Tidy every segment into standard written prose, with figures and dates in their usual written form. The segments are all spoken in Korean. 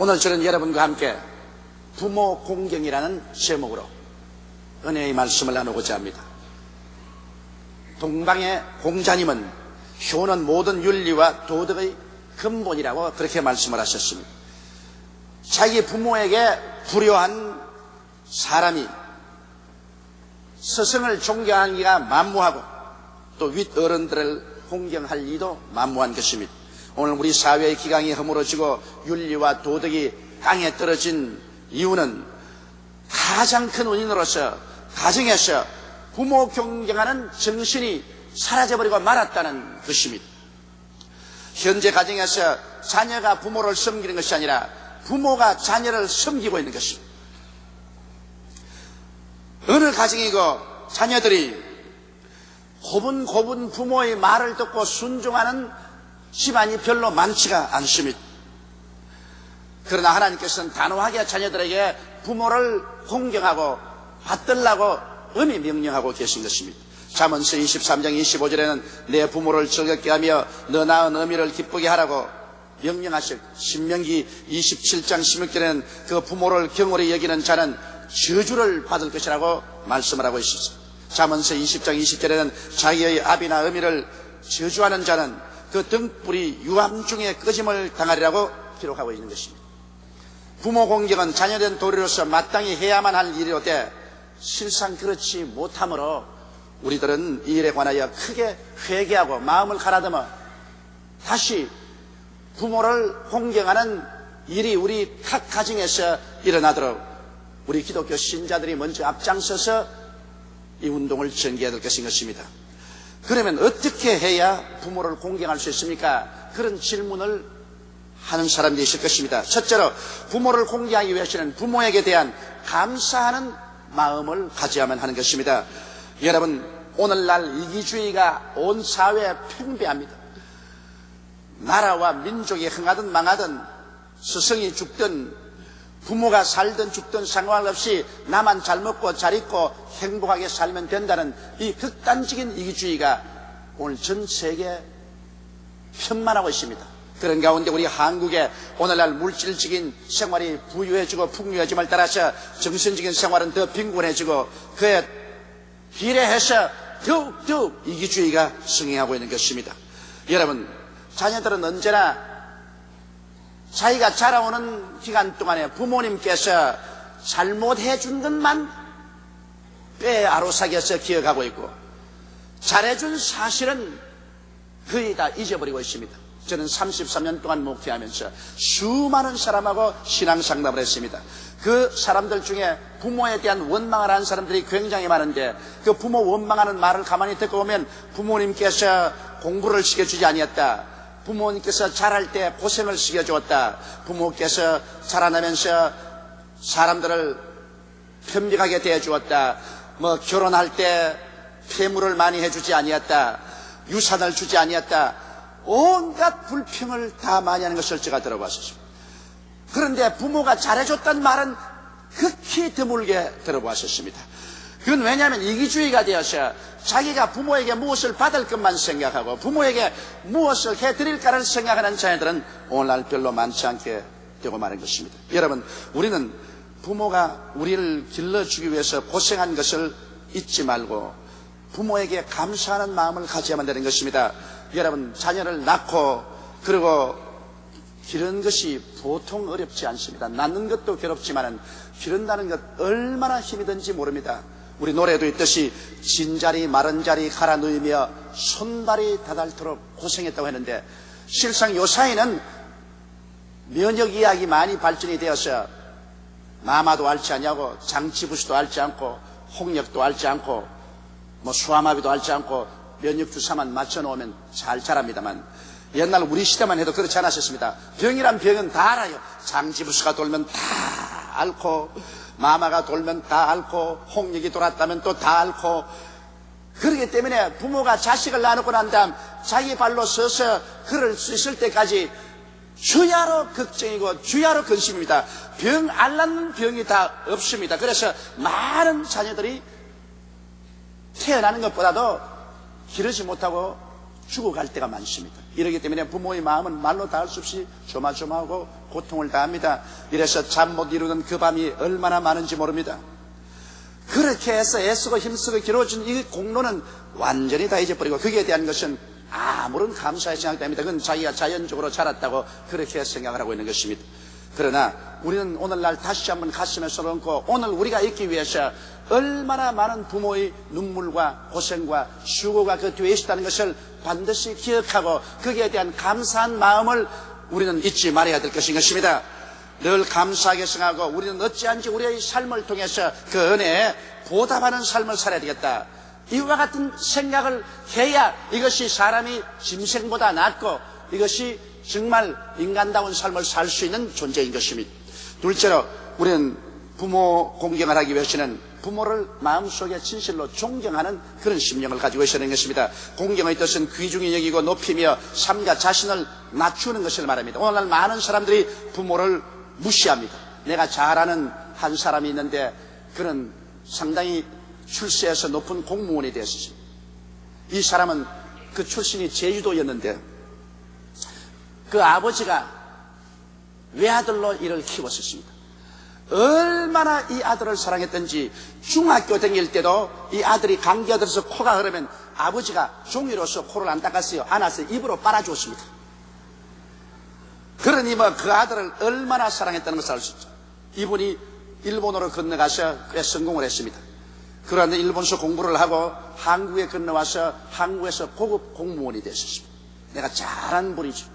오늘 저는 여러분과 함께 부모 공경이라는 제목으로 은혜의 말씀을 나누고자 합니다. 동방의 공자님은 효는 모든 윤리와 도덕의 근본이라고 그렇게 말씀을 하셨습니다. 자기 부모에게 불효한 사람이 스승을 존경하기가 만무하고 또 윗어른들을 공경할 리도 만무한 것입니다. 오늘 우리 사회의 기강이 허물어지고 윤리와 도덕이 땅에 떨어진 이유는 가장 큰 원인으로서 가정에서 부모 경경하는 정신이 사라져버리고 말았다는 것입니다. 현재 가정에서 자녀가 부모를 섬기는 것이 아니라 부모가 자녀를 섬기고 있는 것입니다. 어느 가정이고 자녀들이 고분고분 부모의 말을 듣고 순종하는 집안이 별로 많지가 않습니다. 그러나 하나님께서는 단호하게 자녀들에게 부모를 공경하고 받들라고 엄히 명령하고 계신 것입니다. 잠언서 23장 25절에는 내 부모를 즐겁게 하며 너 낳은 어미를 기쁘게 하라고 명령하셨고, 신명기 27장 16절에는 그 부모를 경홀히 여기는 자는 저주를 받을 것이라고 말씀을 하고 있습니다. 잠언서 20장 20절에는 자기의 아비나 어미를 저주하는 자는 그 등불이 유암 중에 꺼짐을 당하리라고 기록하고 있는 것입니다. 부모 공경은 자녀된 도리로서 마땅히 해야만 할 일이로되 실상 그렇지 못하므로 우리들은 이 일에 관하여 크게 회개하고 마음을 가다듬어 다시 부모를 공경하는 일이 우리 각 가정에서 일어나도록 우리 기독교 신자들이 먼저 앞장서서 이 운동을 전개해야 될 것입니다. 그러면 어떻게 해야 부모를 공경할 수 있습니까? 그런 질문을 하는 사람들이 있을 것입니다. 첫째로 부모를 공경하기 위해서는 부모에게 대한 감사하는 마음을 가져야만 하는 것입니다. 여러분, 오늘날 이기주의가 온 사회에 팽배합니다. 나라와 민족이 흥하든 망하든 스승이 죽든 부모가 살든 죽든 상관없이 나만 잘 먹고 잘 입고 행복하게 살면 된다는 이 극단적인 이기주의가 오늘 전 세계에 편만하고 있습니다. 그런 가운데 우리 한국의 오늘날 물질적인 생활이 부유해지고 풍요해짐을 따라서 정신적인 생활은 더 빈곤해지고 그에 비례해서 더욱 이기주의가 승행하고 있는 것입니다. 여러분, 자녀들은 언제나 자기가 자라오는 기간 동안에 부모님께서 잘못해 준 것만 뼈에 아로삭여서 기억하고 있고 잘해준 사실은 거의 다 잊어버리고 있습니다. 저는 33년 동안 목회하면서 수많은 사람하고 신앙상담을 했습니다. 그 사람들 중에 부모에 대한 원망을 하는 사람들이 굉장히 많은데 그 부모 원망하는 말을 가만히 듣고 보면 부모님께서 공부를 시켜주지 아니었다, 부모님께서 자랄 때 고생을 시켜주었다, 부모께서 자라나면서 사람들을 편vik하게 대해주었다, 결혼할 때 폐물을 많이 해주지 아니었다, 유산을 주지 아니었다, 온갖 불평을 다 많이 하는 것을 제가 들어봤습니다. 그런데 부모가 잘해줬다는 말은 극히 드물게 들어봤습니다. 그건 왜냐하면 이기주의가 되어서 자기가 부모에게 무엇을 받을 것만 생각하고 부모에게 무엇을 해드릴까를 생각하는 자녀들은 오늘날 별로 많지 않게 되고 마는 것입니다. 여러분, 우리는 부모가 우리를 길러주기 위해서 고생한 것을 잊지 말고 부모에게 감사하는 마음을 가져야만 되는 것입니다. 여러분, 자녀를 낳고 그리고 기르는 것이 보통 어렵지 않습니다. 낳는 것도 괴롭지만 기른다는 것 얼마나 힘이 든지 모릅니다. 우리 노래도 있듯이 진자리 마른자리 갈아 누이며 손발이 다닳도록 고생했다고 했는데 실상 요사이는 면역의학이 많이 발전이 되어서 마마도 앓지 않냐고 장치부스도 앓지 않고 홍역도 앓지 않고 수화마비도 앓지 않고 면역주사만 맞춰놓으면 잘 자랍니다만 옛날 우리 시대만 해도 그렇지 않았었습니다. 병이란 병은 다 알아요. 장치부스가 돌면 다 앓고 마마가 돌면 다 앓고 홍역이 돌았다면 또 다 앓고 그렇기 때문에 부모가 자식을 낳고 난 다음 자기 발로 서서 걸을 수 있을 때까지 주야로 걱정이고 주야로 근심입니다. 병 앓는 병이 다 없습니다. 그래서 많은 자녀들이 태어나는 것보다도 기르지 못하고 죽어갈 때가 많습니다. 이러기 때문에 부모의 마음은 말로 다 할 수 없이 조마조마하고 고통을 다합니다. 이래서 잠 못 이루는 그 밤이 얼마나 많은지 모릅니다. 그렇게 해서 애쓰고 힘쓰고 길어진 이 공로는 완전히 다 잊어버리고 거기에 대한 것은 아무런 감사의 생각도 아닙니다. 그건 자기가 자연적으로 자랐다고 그렇게 생각을 하고 있는 것입니다. 그러나 우리는 오늘날 다시 한번 가슴에 손을 얹고 오늘 우리가 있기 위해서 얼마나 많은 부모의 눈물과 고생과 수고가 그 뒤에 있었다는 것을 반드시 기억하고 거기에 대한 감사한 마음을 우리는 잊지 말아야 될 것입니다. 늘 감사하게 생각하고 우리는 어찌한지 우리의 삶을 통해서 그 은혜에 보답하는 삶을 살아야 되겠다. 이와 같은 생각을 해야 이것이 사람이 짐승보다 낫고 이것이 정말 인간다운 삶을 살 수 있는 존재인 것입니다. 둘째로 우리는 부모 공경을 하기 위해서는 부모를 마음속에 진실로 존경하는 그런 심령을 가지고 있어야 하는 것입니다. 공경의 뜻은 귀중히 여기고 높이며 삶과 자신을 낮추는 것을 말합니다. 오늘날 많은 사람들이 부모를 무시합니다. 내가 잘 아는 한 사람이 있는데 그는 상당히 출세해서 높은 공무원이 되었습니다. 이 사람은 그 출신이 제주도였는데 그 아버지가 외아들로 이를 키웠었습니다. 얼마나 이 아들을 사랑했던지 중학교 다닐 때도 이 아들이 감기가 들어서 코가 흐르면 아버지가 종이로서 코를 안 닦았어요. 안아서 입으로 빨아주었습니다. 그러니 그 아들을 얼마나 사랑했다는 것을 알 수 있죠. 이분이 일본으로 건너가서 꽤 성공을 했습니다. 그런데 일본서 공부를 하고 한국에 건너와서 한국에서 고급 공무원이 됐었습니다. 내가 잘한 분이죠.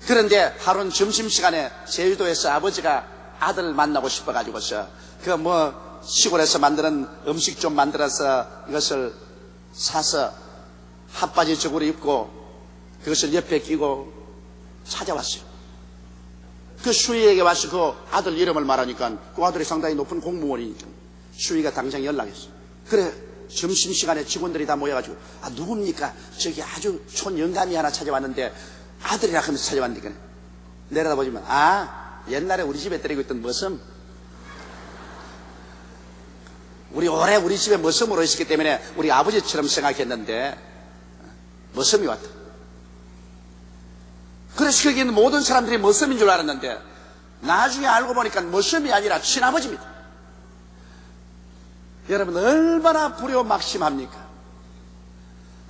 그런데 하루는 점심시간에 제주도에서 아버지가 아들을 만나고 싶어가지고서 시골에서 만드는 음식 좀 만들어서 이것을 사서 핫바지 저고리 입고 그것을 옆에 끼고 찾아왔어요. 그 수희에게 와서 그 아들 이름을 말하니까 그 아들이 상당히 높은 공무원이니까 수희가 당장 연락했어요. 그래 점심시간에 직원들이 다 모여가지고 누굽니까? 저기 아주 촌영감이 하나 찾아왔는데 아들이라 하면서 찾아왔는데 내려다보지만 옛날에 우리 집에 때리고 있던 머슴, 우리 오래 우리 집에 머슴으로 있었기 때문에 우리 아버지처럼 생각했는데 머슴이 왔다. 그래서 거기 있는 모든 사람들이 머슴인 줄 알았는데 나중에 알고 보니까 머슴이 아니라 친아버지입니다. 여러분 얼마나 불효막심합니까?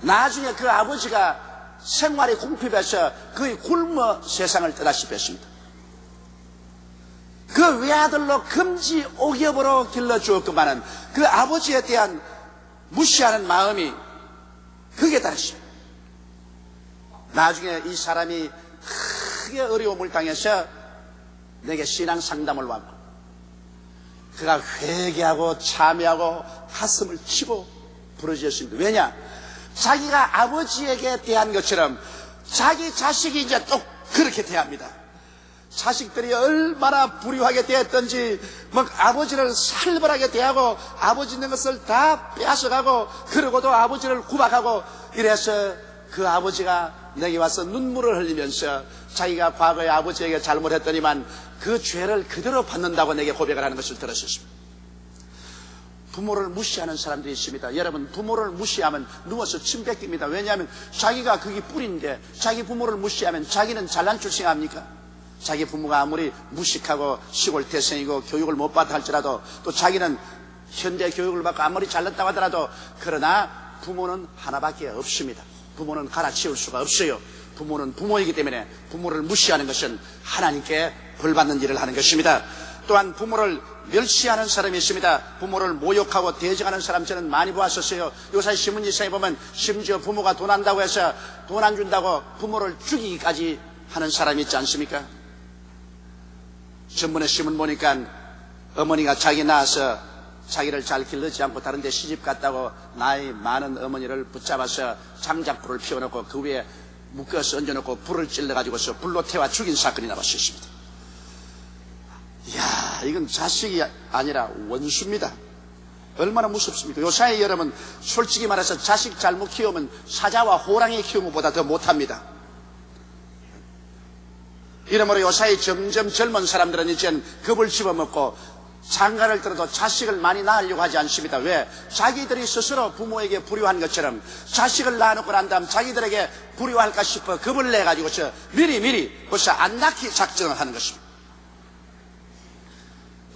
나중에 그 아버지가 생활이 궁핍해서 거의 굶어 세상을 떠다시피 했습니다. 그 외아들로 금지 오겹으로 길러주었구만은 그 아버지에 대한 무시하는 마음이 그게 다르십니다. 나중에 이 사람이 크게 어려움을 당해서 내게 신앙 상담을 왔고 그가 회개하고 참여하고 가슴을 치고 부러졌습니다. 왜냐? 자기가 아버지에게 대한 것처럼 자기 자식이 이제 또 그렇게 대합니다. 자식들이 얼마나 불효하게 대했던지 아버지를 살벌하게 대하고 아버지 있는 것을 다 빼앗아가고 그러고도 아버지를 구박하고 이래서 그 아버지가 내게 와서 눈물을 흘리면서 자기가 과거에 아버지에게 잘못했더니만 그 죄를 그대로 받는다고 내게 고백을 하는 것을 들었습니다. 부모를 무시하는 사람들이 있습니다. 여러분 부모를 무시하면 누워서 침 뱉깁니다. 왜냐하면 자기가 그게 뿌리인데 자기 부모를 무시하면 자기는 잘난 줄 생각합니까? 자기 부모가 아무리 무식하고 시골 태생이고 교육을 못 받아 할지라도 또 자기는 현대 교육을 받고 아무리 잘났다고 하더라도 그러나 부모는 하나밖에 없습니다. 부모는 갈아치울 수가 없어요. 부모는 부모이기 때문에 부모를 무시하는 것은 하나님께 벌받는 일을 하는 것입니다. 또한 부모를 멸시하는 사람이 있습니다. 부모를 모욕하고 대적하는 사람 저는 많이 보았었어요. 요새 신문지상에 보면 심지어 부모가 돈 한다고 해서 돈 안 준다고 부모를 죽이기까지 하는 사람이 있지 않습니까? 전번에 신문 보니까 어머니가 자기 낳아서 자기를 잘 길르지 않고 다른 데 시집 갔다고 나이 많은 어머니를 붙잡아서 장작불을 피워놓고 그 위에 묶어서 얹어놓고 불을 찔러가지고서 불로 태워 죽인 사건이 나왔었습니다. 이야, 이건 자식이 아니라 원수입니다. 얼마나 무섭습니까? 요사이 여러분 솔직히 말해서 자식 잘못 키우면 사자와 호랑이 키우는 것보다 더 못합니다. 이러므로 요사이 점점 젊은 사람들은 이제는 겁을 집어먹고 장가를 들어도 자식을 많이 낳으려고 하지 않습니다. 왜? 자기들이 스스로 부모에게 불효한 것처럼 자식을 낳아놓고 난 다음 자기들에게 불효할까 싶어 겁을 내가지고서 미리 벌써 안 낳기 작정을 하는 것입니다.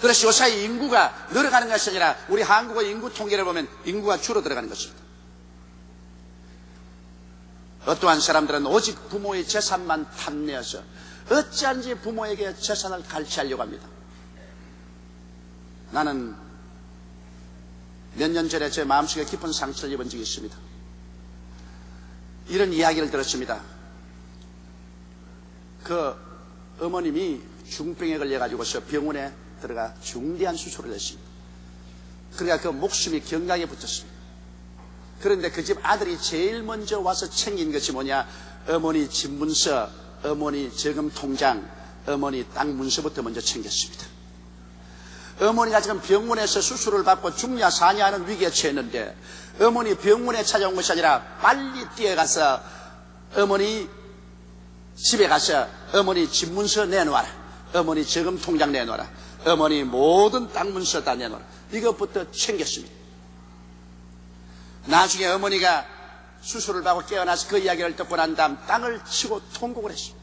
그래서 요사이 인구가 늘어가는 것이 아니라 우리 한국의 인구 통계를 보면 인구가 줄어들어가는 것입니다. 어떠한 사람들은 오직 부모의 재산만 탐내어서 어찌하는지 부모에게 재산을 갈취하려고 합니다. 나는 몇 년 전에 제 마음속에 깊은 상처를 입은 적이 있습니다. 이런 이야기를 들었습니다. 그 어머님이 중병에 걸려가지고서 병원에 들어가 중대한 수술을 했습니다. 그러니까 그 목숨이 경각에 붙었습니다. 그런데 그 집 아들이 제일 먼저 와서 챙긴 것이 뭐냐? 어머니 집 문서, 어머니 저금 통장, 어머니 땅 문서부터 먼저 챙겼습니다. 어머니가 지금 병원에서 수술을 받고 죽냐 사냐 하는 위기에 처했는데 어머니 병원에 찾아온 것이 아니라 빨리 뛰어가서 어머니 집에 가서 어머니 집 문서 내놓아라, 어머니 저금 통장 내놓아라, 어머니 모든 땅 문서 다 내놓아라, 이것부터 챙겼습니다. 나중에 어머니가 수술을 받고 깨어나서 그 이야기를 듣고 난 다음 땅을 치고 통곡을 했습니다.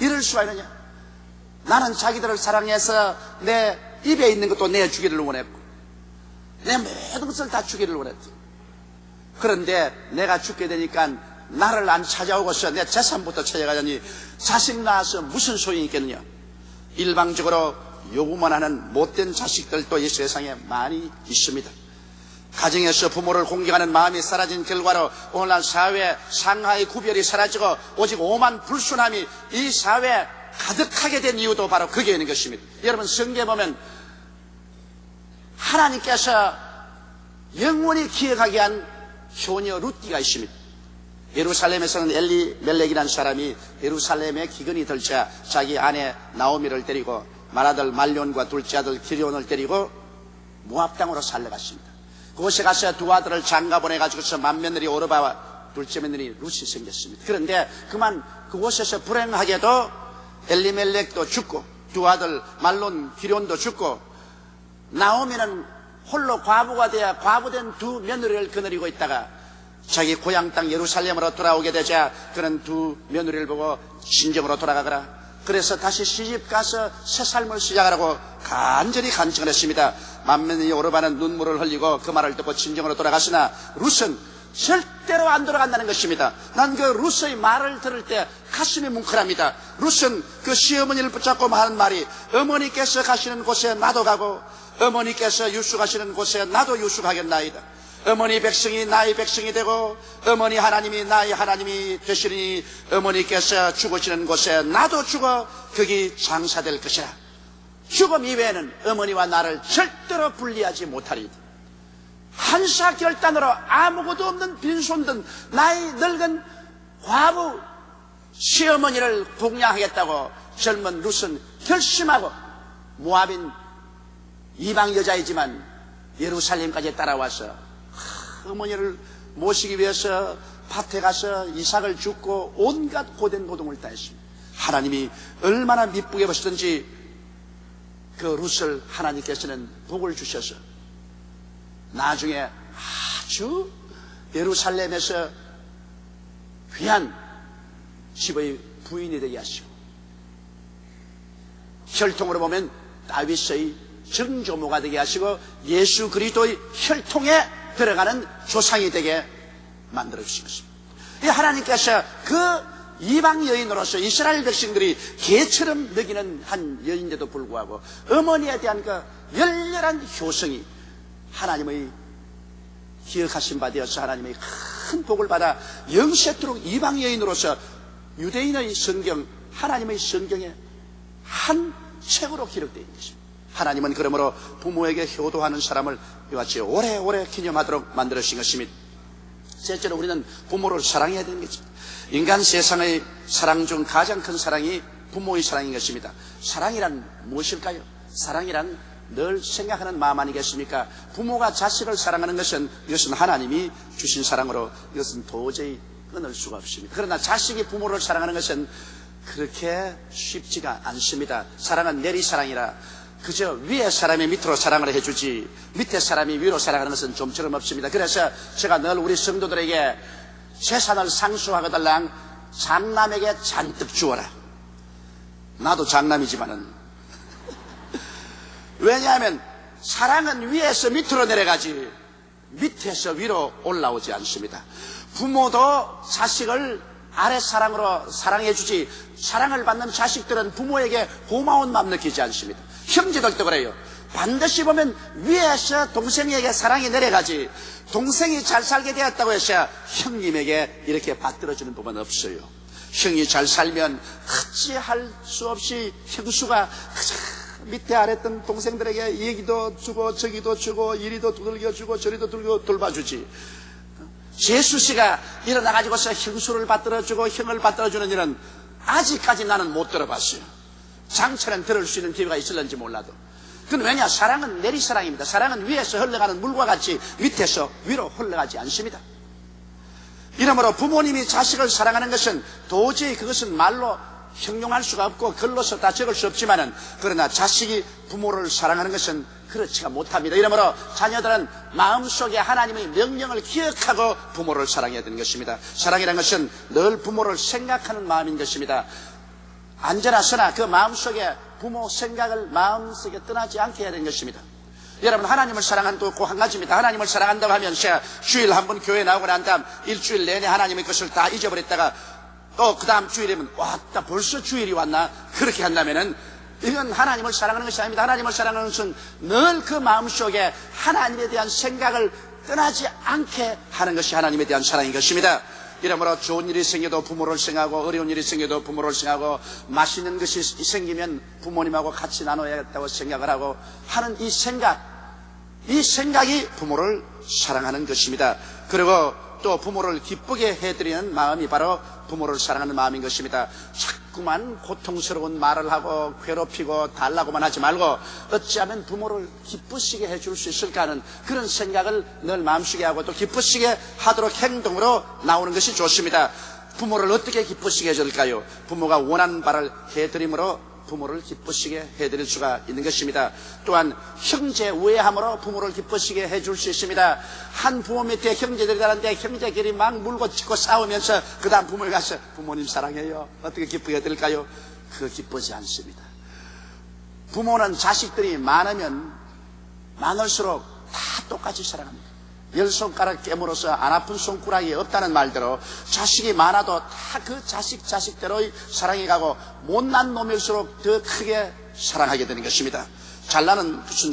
이럴 수가 있느냐? 나는 자기들을 사랑해서 내 입에 있는 것도 내주기를 원했고 내 모든 것을 다 주기를 원했다. 그런데 내가 죽게 되니까 나를 안 찾아오고서 내 재산부터 찾아가자니 자식 낳아서 무슨 소용이 있겠느냐? 일방적으로 요구만 하는 못된 자식들도 이 세상에 많이 있습니다. 가정에서 부모를 공경하는 마음이 사라진 결과로 오늘날 사회 상하의 구별이 사라지고 오직 오만 불순함이 이 사회에 가득하게 된 이유도 바로 거기에 있는 것입니다. 여러분 성경에 보면 하나님께서 영원히 기억하게 한 효녀 룻디가 있습니다. 예루살렘에서는 엘리멜렉이라는 사람이 예루살렘에 기근이 들자 자기 아내 나오미를 데리고 맏아들 말론과 둘째 아들 기리온을 데리고 모압 땅으로 살려갔습니다. 그곳에 가서 두 아들을 장가 보내가지고서 맏며느리 오르바와 둘째 며느리 룻이 생겼습니다. 그런데 그만 그곳에서 불행하게도 엘리멜렉도 죽고 두 아들 말론 기리온도 죽고 나오미는 홀로 과부가 되어 과부된 두 며느리를 거느리고 있다가 자기 고향 땅 예루살렘으로 돌아오게 되자 그는 두 며느리를 보고 친정으로 돌아가거라. 그래서 다시 시집 가서 새 삶을 시작하라고 간절히 간청을 했습니다. 맏며느리 오르바는 눈물을 흘리고 그 말을 듣고 친정으로 돌아갔으나 룻은 절대로 안 돌아간다는 것입니다. 난 그 룻의 말을 들을 때 가슴이 뭉클합니다. 룻은 그 시어머니를 붙잡고 하는 말이 어머니께서 가시는 곳에 나도 가고 어머니께서 유숙하시는 곳에 나도 유숙하겠나이다. 어머니 백성이 나의 백성이 되고 어머니 하나님이 나의 하나님이 되시니 어머니께서 죽으시는 곳에 나도 죽어 거기 장사될 것이라. 죽음 이외에는 어머니와 나를 절대로 분리하지 못하리이다. 한사결단으로 아무것도 없는 빈손든 나의 늙은 과부 시어머니를 공양하겠다고 젊은 룻은 결심하고 모압인 이방 여자이지만 예루살렘까지 따라와서 어머니를 모시기 위해서 밭에 가서 이삭을 줍고 온갖 고된 노동을 다했습니다. 하나님이 얼마나 미쁘게 보시든지 그 룻을 하나님께서는 복을 주셔서 나중에 아주 예루살렘에서 귀한 집의 부인이 되게 하시고 혈통으로 보면 다윗의 정조모가 되게 하시고 예수 그리스도의 혈통에 들어가는 조상이 되게 만들어주신 것입니다. 하나님께서 그 이방 여인으로서 이스라엘 백성들이 개처럼 먹이는 한 여인인데도 불구하고 어머니에 대한 그 열렬한 효성이 하나님의 기억하신 바 되어서 하나님의 큰 복을 받아 영세토록 이방 여인으로서 유대인의 성경, 하나님의 성경에 한 책으로 기록되어 있는 것입니다. 하나님은 그러므로 부모에게 효도하는 사람을 이같이 오래오래 기념하도록 만들어주신 것입니다. 셋째로 우리는 부모를 사랑해야 되는 것입니다. 인간 세상의 사랑 중 가장 큰 사랑이 부모의 사랑인 것입니다. 사랑이란 무엇일까요? 사랑이란 늘 생각하는 마음 아니겠습니까? 부모가 자식을 사랑하는 것은 이것은 하나님이 주신 사랑으로 이것은 도저히 끊을 수가 없습니다. 그러나 자식이 부모를 사랑하는 것은 그렇게 쉽지가 않습니다. 사랑은 내리사랑이라 그저 위에 사람이 밑으로 사랑을 해주지 밑에 사람이 위로 사랑하는 것은 좀처럼 없습니다. 그래서 제가 늘 우리 성도들에게 재산을 상수하거들랑 장남에게 잔뜩 주어라. 나도 장남이지만은 왜냐하면 사랑은 위에서 밑으로 내려가지 밑에서 위로 올라오지 않습니다. 부모도 자식을 아랫사랑으로 사랑해주지 사랑을 받는 자식들은 부모에게 고마운 마음 느끼지 않습니다. 형제들도 그래요. 반드시 보면 위에서 동생에게 사랑이 내려가지 동생이 잘 살게 되었다고 해서 형님에게 이렇게 받들어주는 법은 없어요. 형이 잘 살면 어찌할 수 없이 형수가 밑에 아랬던 동생들에게 얘기도 주고 저기도 주고 이리도 두들겨 주고 저리도 두들겨 돌봐주지. 제수씨가 일어나가지고서 형수를 받들어주고 형을 받들어주는 일은 아직까지 나는 못 들어봤어요. 장처럼 들을 수 있는 기회가 있을는지 몰라도. 그건 왜냐? 사랑은 내리사랑입니다. 사랑은 위에서 흘러가는 물과 같이 밑에서 위로 흘러가지 않습니다. 이러므로 부모님이 자식을 사랑하는 것은 도저히 그것은 말로 형용할 수가 없고 글로서 다 적을 수 없지만은 그러나 자식이 부모를 사랑하는 것은 그렇지가 못합니다. 이러므로 자녀들은 마음속에 하나님의 명령을 기억하고 부모를 사랑해야 되는 것입니다. 사랑이라는 것은 늘 부모를 생각하는 마음인 것입니다. 언제나 서나 그 마음속에 부모 생각을 마음속에 떠나지 않게 해야 되는 것입니다. 여러분 하나님을 사랑하는 또 한 가지입니다. 하나님을 사랑한다고 하면 제가 주일 한 번 교회 나오고 난 다음 일주일 내내 하나님의 것을 다 잊어버렸다가 또 그 다음 주일이면 왔다 벌써 주일이 왔나 그렇게 한다면은 이건 하나님을 사랑하는 것이 아닙니다. 하나님을 사랑하는 것은 늘 그 마음속에 하나님에 대한 생각을 떠나지 않게 하는 것이 하나님에 대한 사랑인 것입니다. 이러므로 좋은 일이 생겨도 부모를 생각하고 어려운 일이 생겨도 부모를 생각하고 맛있는 것이 생기면 부모님하고 같이 나눠야겠다고 생각을 하고 하는 이 생각이 부모를 사랑하는 것입니다. 그리고 또 부모를 기쁘게 해드리는 마음이 바로 부모를 사랑하는 마음인 것입니다. 자꾸만 고통스러운 말을 하고 괴롭히고 달라고만 하지 말고 어찌하면 부모를 기쁘시게 해줄 수 있을까 하는 그런 생각을 늘 마음속에 하고 또 기쁘시게 하도록 행동으로 나오는 것이 좋습니다. 부모를 어떻게 기쁘시게 해줄까요? 부모가 원하는 바를 해드림으로 부모를 기쁘시게 해드릴 수가 있는 것입니다. 또한 형제 우애함으로 부모를 기쁘시게 해줄 수 있습니다. 한 부모 밑에 형제들이 다는데 형제끼리 막 물고 치고 싸우면서 그 다음 부모에 가서 부모님 사랑해요 어떻게 기쁘게 해드릴까요? 그거 기쁘지 않습니다. 부모는 자식들이 많으면 많을수록 다 똑같이 사랑합니다. 10손가락 깨물어서 안 아픈 손가락이 없다는 말대로 자식이 많아도 다 그 자식대로의 사랑이 가고 못난 놈일수록 더 크게 사랑하게 되는 것입니다.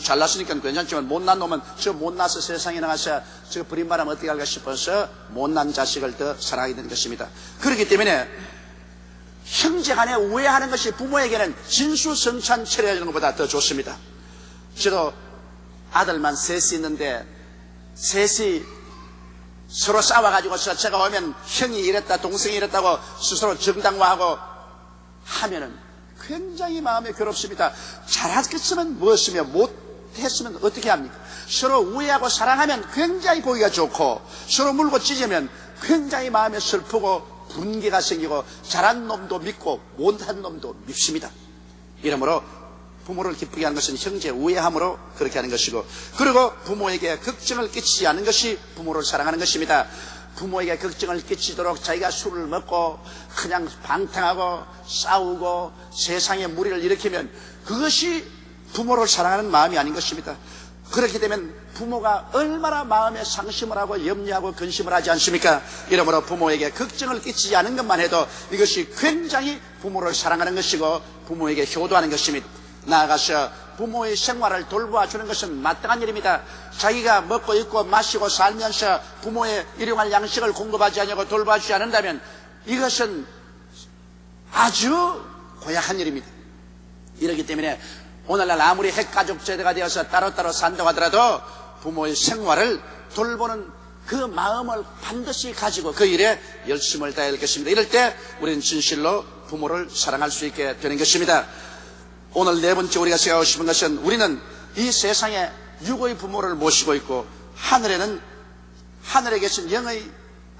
잘났으니까 괜찮지만 못난 놈은 저 못나서 세상에 나가서 저 버림바람 어떻게 할까 싶어서 못난 자식을 더 사랑하게 되는 것입니다. 그렇기 때문에 형제간에 우애하는 것이 부모에게는 진수성찬 처리하는 것보다 더 좋습니다. 저도 아들만 셋이 있는데 셋이 서로 싸워가지고서 제가 오면 형이 이랬다 동생이 이랬다고 스스로 정당화하고 하면은 굉장히 마음이 괴롭습니다. 잘했으면 무엇이며 못했으면 어떻게 합니까? 서로 우애하고 사랑하면 굉장히 보기가 좋고 서로 물고 찢으면 굉장히 마음이 슬프고 분개가 생기고 잘한 놈도 믿고 못한 놈도 밉습니다. 이러므로 부모를 기쁘게 하는 것은 형제 우애함으로 그렇게 하는 것이고 그리고 부모에게 걱정을 끼치지 않는 것이 부모를 사랑하는 것입니다. 부모에게 걱정을 끼치도록 자기가 술을 먹고 그냥 방탕하고 싸우고 세상에 무리를 일으키면 그것이 부모를 사랑하는 마음이 아닌 것입니다. 그렇게 되면 부모가 얼마나 마음에 상심을 하고 염려하고 근심을 하지 않습니까? 이러므로 부모에게 걱정을 끼치지 않은 것만 해도 이것이 굉장히 부모를 사랑하는 것이고 부모에게 효도하는 것입니다. 나아가서 부모의 생활을 돌보아주는 것은 마땅한 일입니다. 자기가 먹고 입고 마시고 살면서 부모의 일용할 양식을 공급하지 않고 돌봐주지 않는다면 이것은 아주 고약한 일입니다. 이렇기 때문에 오늘날 아무리 핵가족 제도가 되어서 따로따로 산다고 하더라도 부모의 생활을 돌보는 그 마음을 반드시 가지고 그 일에 열심을 다해야 할 것입니다. 이럴 때 우리는 진실로 부모를 사랑할 수 있게 되는 것입니다. 오늘 네 번째 우리가 생각하고 싶은 것은 우리는 이 세상에 육의 부모를 모시고 있고 하늘에 계신 영의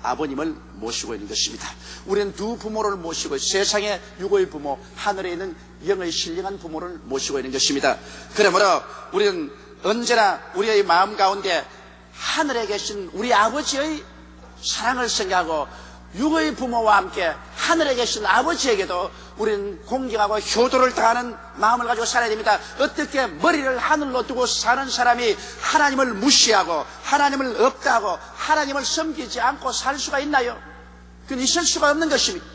아버님을 모시고 있는 것입니다. 우리는 두 부모를 모시고 세상의 육의 부모, 하늘에 있는 영의 신령한 부모를 모시고 있는 것입니다. 그러므로 우리는 언제나 우리의 마음 가운데 하늘에 계신 우리 아버지의 사랑을 생각하고 육의 부모와 함께 하늘에 계신 아버지에게도 우리는 공경하고 효도를 다하는 마음을 가지고 살아야 됩니다. 어떻게 머리를 하늘로 두고 사는 사람이 하나님을 무시하고 하나님을 없다 하고 하나님을 섬기지 않고 살 수가 있나요? 그건 있을 수가 없는 것입니다.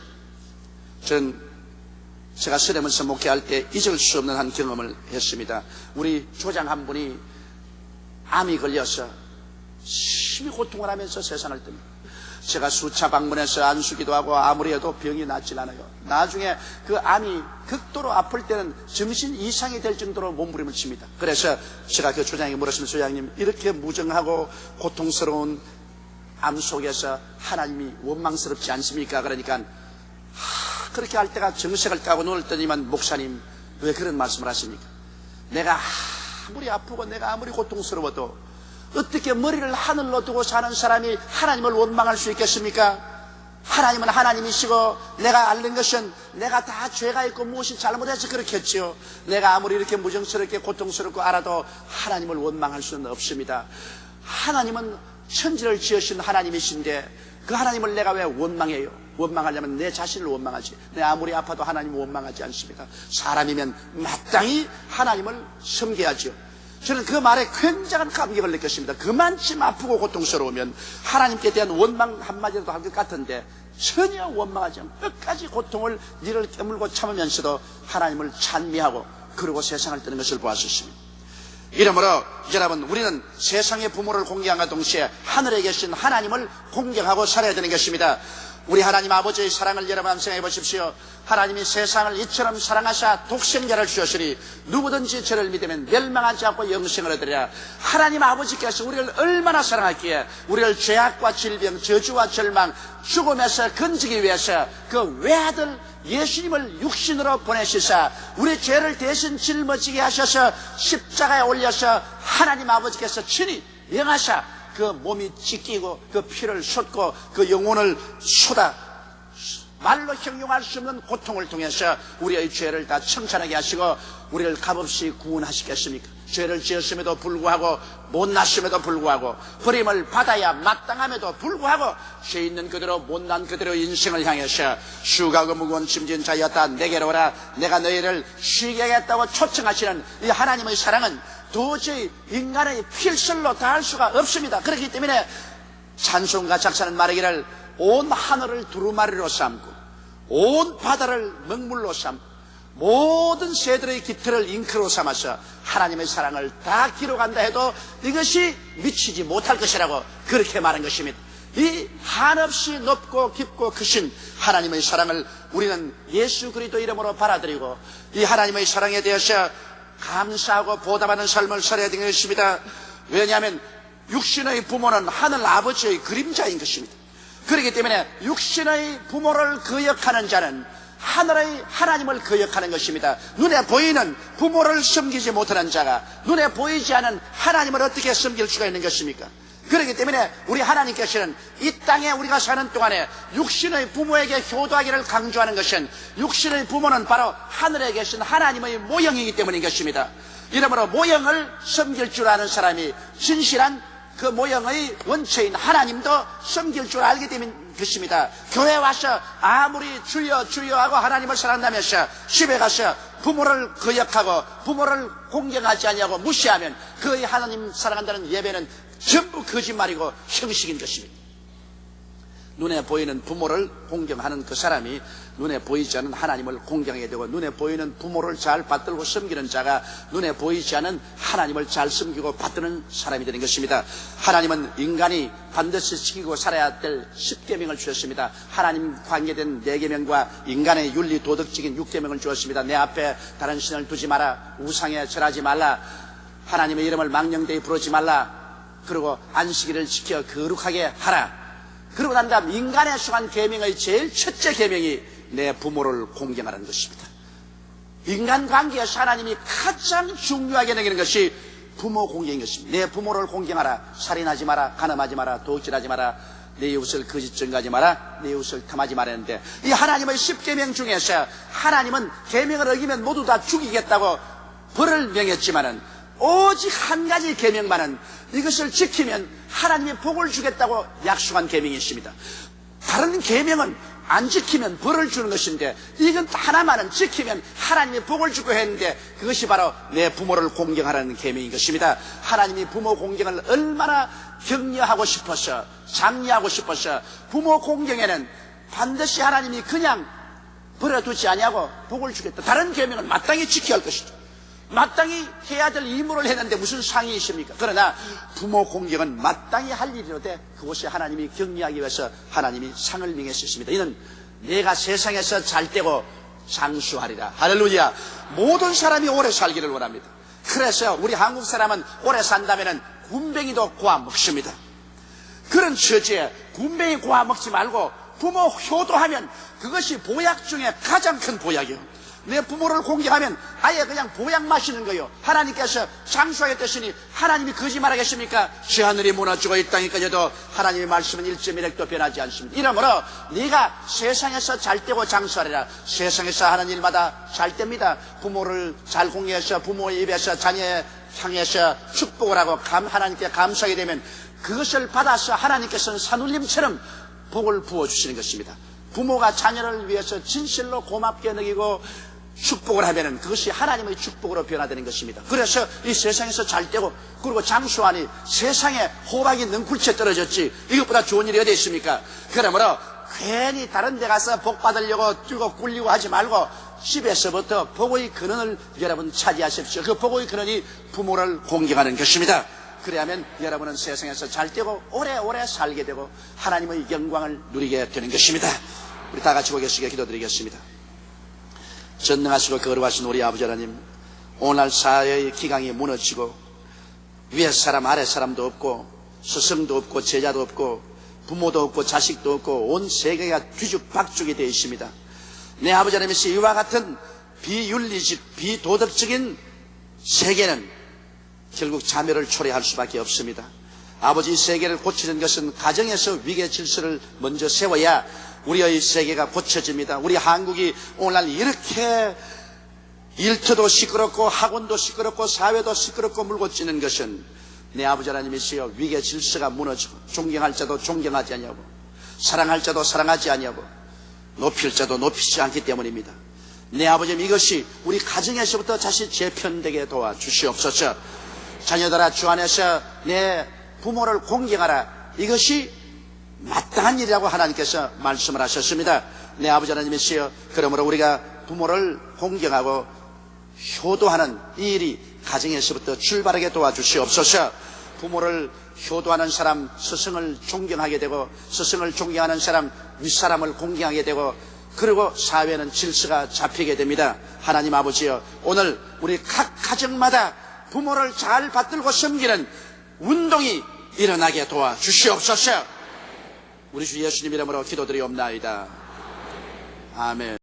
저는 제가 서대문서 목회할 때 잊을 수 없는 한 경험을 했습니다. 우리 조장 한 분이 암이 걸려서 심히 고통을 하면서 세상을 뜹니다. 제가 수차 방문해서 안수기도 하고 아무리 해도 병이 낫질 않아요. 나중에 그 암이 극도로 아플 때는 정신 이상이 될 정도로 몸부림을 칩니다. 그래서 제가 그 조장에게 물었습니다. 조장님, 이렇게 무정하고 고통스러운 암 속에서 하나님이 원망스럽지 않습니까? 그러니까 그렇게 할 때가 정색을 타고 눈을 뜨니만, 목사님 왜 그런 말씀을 하십니까? 내가 아무리 아프고 내가 아무리 고통스러워도 어떻게 머리를 하늘로 두고 사는 사람이 하나님을 원망할 수 있겠습니까? 하나님은 하나님이시고 내가 앓는 것은 내가 다 죄가 있고 무엇이 잘못해서 그렇겠지요. 내가 아무리 이렇게 무정스럽게 고통스럽고 알아도 하나님을 원망할 수는 없습니다. 하나님은 천지를 지으신 하나님이신데 그 하나님을 내가 왜 원망해요? 원망하려면 내 자신을 원망하지. 내가 아무리 아파도 하나님을 원망하지 않습니다. 사람이면 마땅히 하나님을 섬겨야죠. 저는 그 말에 굉장한 감격을 느꼈습니다. 그만큼 아프고 고통스러우면 하나님께 대한 원망 한마디라도 할 것 같은데 전혀 원망하지 않고 끝까지 고통을 니를 깨물고 참으면서도 하나님을 찬미하고 그러고 세상을 뜨는 것을 보았습니다. 이러므로 여러분, 우리는 세상의 부모를 공경함과 동시에 하늘에 계신 하나님을 공경하고 살아야 되는 것입니다. 우리 하나님 아버지의 사랑을 여러분 한번 생각해 보십시오. 하나님이 세상을 이처럼 사랑하사 독생자를 주셨으니 누구든지 저를 믿으면 멸망하지 않고 영생을 얻으리라. 하나님 아버지께서 우리를 얼마나 사랑했기에 우리를 죄악과 질병, 저주와 절망, 죽음에서 건지기 위해서 그 외아들 예수님을 육신으로 보내시사 우리 죄를 대신 짊어지게 하셔서 십자가에 올려서 하나님 아버지께서 친히 명하사 그 몸이 찢기고 그 피를 쏟고 그 영혼을 쏟아 말로 형용할 수 없는 고통을 통해서 우리의 죄를 다 청산하게 하시고 우리를 값없이 구원하시겠습니까? 죄를 지었음에도 불구하고 못났음에도 불구하고 버림을 받아야 마땅함에도 불구하고 죄 있는 그대로 못난 그대로 인생을 향해서 수고하고 무거운 짐진 자였다 내게로 오라 내가 너희를 쉬게 하겠다고 초청하시는 이 하나님의 사랑은 도저히 인간의 필설로 다할 수가 없습니다. 그렇기 때문에 찬송가 작사는 말하기를 온 하늘을 두루마리로 삼고 온 바다를 먹물로 삼고 모든 새들의 깃털을 잉크로 삼아서 하나님의 사랑을 다 기록한다 해도 이것이 미치지 못할 것이라고 그렇게 말한 것입니다. 이 한없이 높고 깊고 크신 하나님의 사랑을 우리는 예수 그리스도 이름으로 받아들이고 이 하나님의 사랑에 대해서 감사하고 보답하는 삶을 살아야 되는 것입니다. 왜냐하면 육신의 부모는 하늘 아버지의 그림자인 것입니다. 그렇기 때문에 육신의 부모를 거역하는 자는 하늘의 하나님을 거역하는 것입니다. 눈에 보이는 부모를 섬기지 못하는 자가 눈에 보이지 않은 하나님을 어떻게 섬길 수가 있는 것입니까? 그렇기 때문에 우리 하나님께서는 이 땅에 우리가 사는 동안에 육신의 부모에게 효도하기를 강조하는 것은 육신의 부모는 바로 하늘에 계신 하나님의 모형이기 때문인 것입니다. 이러므로 모형을 섬길 줄 아는 사람이 진실한 그 모형의 원체인 하나님도 섬길 줄 알기 때문인 것입니다. 교회 와서 아무리 주여 주여 하고 하나님을 사랑한다면서 집에 가서 부모를 거역하고 부모를 공경하지 아니하고 무시하면 그 하나님 사랑한다는 예배는 전부 거짓말이고 형식인 것입니다. 눈에 보이는 부모를 공경하는 그 사람이 눈에 보이지 않는 하나님을 공경하게 되고 눈에 보이는 부모를 잘 받들고 섬기는 자가 눈에 보이지 않는 하나님을 잘 섬기고 받드는 사람이 되는 것입니다. 하나님은 인간이 반드시 지키고 살아야 될 10계명을 주셨습니다. 하나님 관계된 4계명과 인간의 윤리 도덕적인 6계명을 주었습니다. 내 앞에 다른 신을 두지 마라, 우상에 절하지 말라, 하나님의 이름을 망령되이 부르지 말라, 그리고 안식일을 지켜 거룩하게 하라. 그러고 난 다음 인간에 속한 계명의 제일 첫째 계명이 내 부모를 공경하는 것입니다. 인간관계에서 하나님이 가장 중요하게 여기는 것이 부모 공경인 것입니다. 내 부모를 공경하라. 살인하지 마라, 간음하지 마라, 도둑질하지 마라, 내 이웃을 거짓 증거하지 마라, 내 이웃을 탐하지 말았는데, 이 하나님의 10계명 중에서 하나님은 계명을 어기면 모두 다 죽이겠다고 벌을 명했지만은 오직 한 가지 계명만은 이것을 지키면 하나님이 복을 주겠다고 약속한 계명이 있습니다. 다른 계명은 안 지키면 벌을 주는 것인데, 이건 하나만은 지키면 하나님이 복을 주고 했는데, 그것이 바로 내 부모를 공경하라는 계명인 것입니다. 하나님이 부모 공경을 얼마나 격려하고 싶어서, 장려하고 싶어서, 부모 공경에는 반드시 하나님이 그냥 버려두지 아니하고 복을 주겠다. 다른 계명은 마땅히 지켜야 할 것이죠. 마땅히 해야 될 의무를 했는데 무슨 상이 있습니까? 그러나 부모 공경은 마땅히 할 일이로되 그것이 하나님이 격려하기 위해서 하나님이 상을 명했습니다. 이는 내가 세상에서 잘 되고 장수하리라. 할렐루야. 모든 사람이 오래 살기를 원합니다. 그래서 우리 한국 사람은 오래 산다면 군뱅이도 구워 먹습니다. 그런 처지에 군뱅이 구워 먹지 말고 부모 효도하면 그것이 보약 중에 가장 큰 보약이에요. 내 부모를 공경하면 아예 그냥 보약 마시는 거예요. 하나님께서 장수하겠다시니 하나님이 거짓말하겠습니까? 저 하늘이 무너지고 이 땅이 꺼져도 하나님의 말씀은 1.1핵도 변하지 않습니다. 이러므로 네가 세상에서 잘 되고 장수하리라. 세상에서 하는 일마다 잘 됩니다. 부모를 잘 공경해서 부모의 입에서 자녀에 향해서 축복을 하고 하나님께 감사하게 되면 그것을 받아서 하나님께서는 산울림처럼 복을 부어주시는 것입니다. 부모가 자녀를 위해서 진실로 고맙게 여기고 축복을 하면 그것이 하나님의 축복으로 변화되는 것입니다. 그래서 이 세상에서 잘 되고 그리고 장수하니 세상에 호박이 능쿨채 떨어졌지 이것보다 좋은 일이 어디 있습니까? 그러므로 괜히 다른 데 가서 복 받으려고 뛰고 굴리고 하지 말고 집에서부터 복의 근원을 여러분 차지하십시오. 그 복의 근원이 부모를 공경하는 것입니다. 그래야만 여러분은 세상에서 잘 되고 오래오래 살게 되고 하나님의 영광을 누리게 되는 것입니다. 우리 다 같이 고개시게 기도드리겠습니다. 전능하시고 거룩하신 우리 아버지 하나님, 오늘 사회의 기강이 무너지고 위에 사람 아래 사람도 없고 스승도 없고 제자도 없고 부모도 없고 자식도 없고 온 세계가 뒤죽박죽이 되어 있습니다. 내 아버지 하나님이시 이와 같은 비윤리적 비도덕적인 세계는 결국 자멸을 초래할 수밖에 없습니다. 아버지, 이 세계를 고치는 것은 가정에서 위계 질서를 먼저 세워야 우리의 세계가 고쳐집니다. 우리 한국이 오늘날 이렇게 일터도 시끄럽고 학원도 시끄럽고 사회도 시끄럽고 물고치는 것은 내 아버지 하나님이시여 위계 질서가 무너지고 존경할 자도 존경하지 아니하고 사랑할 자도 사랑하지 아니하고 높일 자도 높이지 않기 때문입니다. 내 아버지님, 이것이 우리 가정에서부터 다시 재편되게 도와주시옵소서. 자녀들아, 주 안에서 내 부모를 공경하라. 이것이 마땅한 일이라고 하나님께서 말씀을 하셨습니다. 내 아버지 하나님이시여, 그러므로 우리가 부모를 공경하고 효도하는 이 일이 가정에서부터 출발하게 도와주시옵소서. 부모를 효도하는 사람 스승을 존경하게 되고 스승을 존경하는 사람 윗사람을 공경하게 되고 그리고 사회는 질서가 잡히게 됩니다. 하나님 아버지여, 오늘 우리 각 가정마다 부모를 잘 받들고 섬기는 운동이 일어나게 도와주시옵소서. 우리 주 예수님 이름으로 기도드리옵나이다. 아멘.